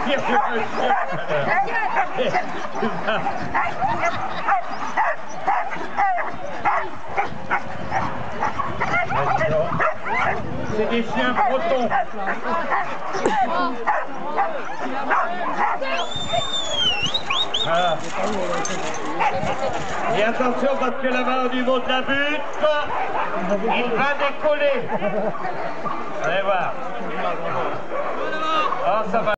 tire sur un chien. C'est des chiens bretons. Voilà. Et attention parce que là-bas au niveau de la butte, il va décoller. Allez voir. Oh, ça va.